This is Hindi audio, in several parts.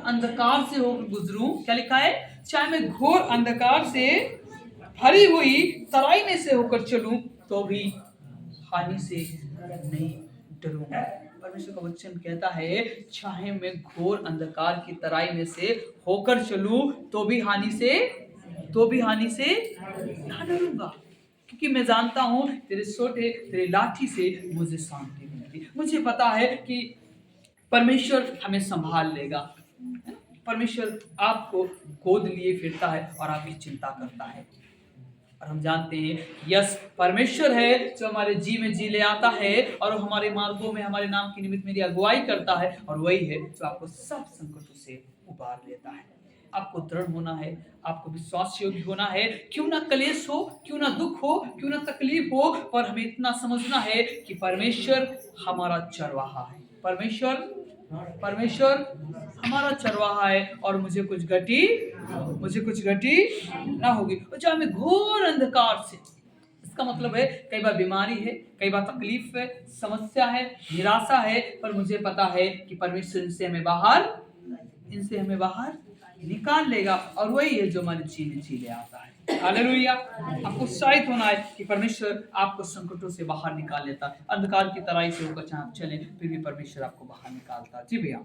अंधकार से होकर गुजरूं, क्या लिखा है, चाहे मैं घोर अंधकार से भरी हुई तराई में से होकर चलूं तो भी हानि से नहीं डरूंगा। परमेश्वर का वचन कहता है चाहे मैं घोर अंधकार की तराई में से होकर चलूं तो भी हानि से ना डरूंगा, क्योंकि मैं जानता हूं तेरे सोटे तेरे लाठी से मुझे शांति मिलती। मुझे पता है कि परमेश्वर हमें संभाल लेगा। परमेश्वर आपको गोद लिए फिरता है और आपकी चिंता करता है। और हम जानते हैं यस परमेश्वर है जो हमारे जी में जी ले आता है और हमारे मार्गों में हमारे नाम की निमित्त मेरी अगुवाई करता है, और वही है जो आपको सब संकटों से उबार लेता है। आपको दृढ़ होना है, आपको विश्वास योग्य होना है। क्यों ना कलेश हो, क्यों ना दुख हो, क्यों ना तकलीफ हो, पर हमें इतना समझना है कि परमेश्वर हमारा चरवाहा है। परमेश्वर हमारा चरवाहा है और मुझे कुछ घटी ना होगी। और चाहे मैं घोर अंधकार से, इसका मतलब है कई बार बीमारी है, कई बार तकलीफ है, समस्या है, निराशा है, पर मुझे पता है कि परमेश्वर इनसे हमें बाहर निकाल लेगा, और वही है जो हमारे जी ले आता है। हालेलुया। आपको उत्साहित होना है कि परमेश्वर आपको संकटों से बाहर निकाल लेता है। अंधकार की तराई से होकर चाहे आप चले फिर भी परमेश्वर आपको बाहर निकालता है। जी भैया।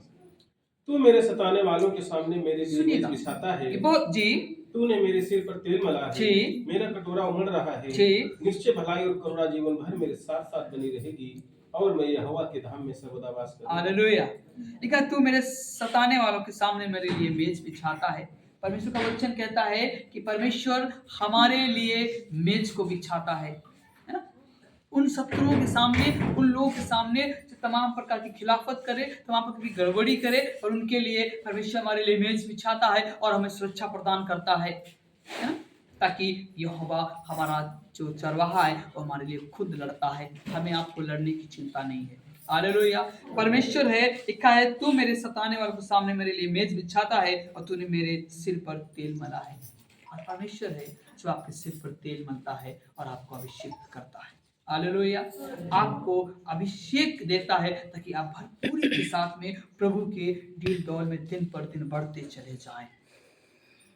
तू मेरे सताने वालों के सामने मेरे लिए मेज बिछाता है। जी। तूने मेरे सिर पर तेल मला है। जी। मेरा कटोरा उमड़ रहा है। जी। निश्चय भलाई और करुणा जीवन भर मेरे साथ साथ बनी रहेगी और मैं यहोवा के धाम में सर्वदा वास करूंगा। हालेलुया। लिखा तू मेरे सताने वालों के सामने मेरे लिए मेज बिछाता है। परमेश्वर का वचन कहता है कि परमेश्वर हमारे लिए मेज को बिछाता है ना? उन शत्रुओं के सामने, उन लोगों के सामने जो तमाम प्रकार की खिलाफत करे, तमाम प्रकार की गड़बड़ी करे, और उनके लिए परमेश्वर हमारे लिए मेज बिछाता है और हमें सुरक्षा प्रदान करता है ना? ताकि यहोवा हमारा जो चरवाहा है वो हमारे लिए खुद लड़ता है, हमें आपको लड़ने की चिंता नहीं है। हालेलुया। परमेश्वर है, लिखा है तू मेरे सताने वालों के सामने मेरे लिए मेज बिछाता है और तूने मेरे सिर पर तेल मला है। और परमेश्वर है जो आपके सिर पर तेल मलता है और आपको अभिषेक करता है। हालेलुया। आपको अभिषेक देता है ताकि आप भरपूरी के साथ में प्रभु के डील दौर में दिन पर दिन बढ़ते चले जाएं।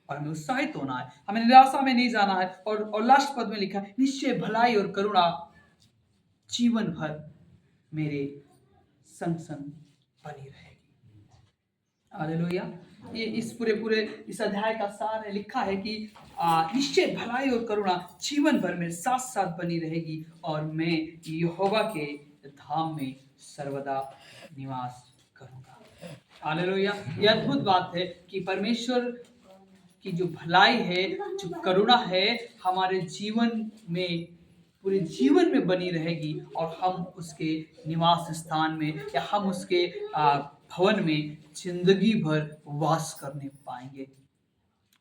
और हमें उत्साहित होना है, हमें निराशा में नहीं जाना है। और लास्ट पद में लिखा है निश्चय भलाई और करुणा जीवन भर मेरे संग बनी रहेगी। हालेलुया। ये इस पूरे इस अध्याय का सार है। लिखा है कि निश्चय भलाई और करुणा जीवन भर मेरे साथ साथ बनी रहेगी और मैं यहोवा के धाम में सर्वदा निवास करूंगा। हालेलुया। ये अद्भुत बात है कि परमेश्वर की जो भलाई है, जो करुणा है, हमारे जीवन में पूरे जीवन में बनी रहेगी और हम उसके निवास स्थान में या हम उसके भवन में जिंदगी भर वास करने पाएंगे।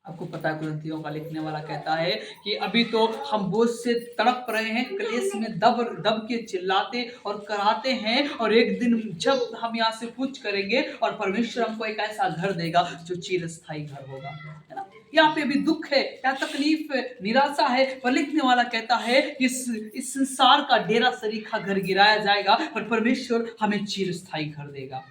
आपको पता है कुरिन्थियों का लिखने वाला कहता है कि अभी तो हम बोझ से तड़प रहे हैं, क्लेश में दब के चिल्लाते और कराते हैं, और एक दिन जब हम यहाँ से कूच करेंगे और परमेश्वर हमको एक ऐसा घर देगा जो चिरस्थायी घर होगा, है ना? यहाँ पे भी दुख है या तकलीफ है, निराशा है, पर लिखने वाला कहता है इस संसार का डेरा सरीखा घर गिराया जाएगा पर परमेश्वर हमें चिरस्थायी घर देगा।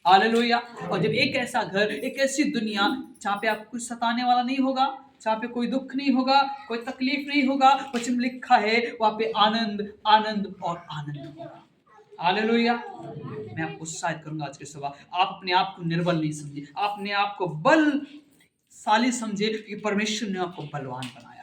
हालेलुया। और जब एक ऐसा घर, एक ऐसी दुनिया जहाँ पे आपको कुछ सताने वाला नहीं होगा, जहाँ पे कोई दुख नहीं होगा, कोई तकलीफ नहीं होगा, वचन लिखा है वहाँ पे आनंद आनंद और आनंद होगा। हालेलुया। मैं आपको उत्साहित करूंगा आज के सुबह, आप अपने आप को निर्बल नहीं समझिए, आप अपने आप को बलशाली समझिए, क्योंकि परमेश्वर ने आपको बलवान बनाया।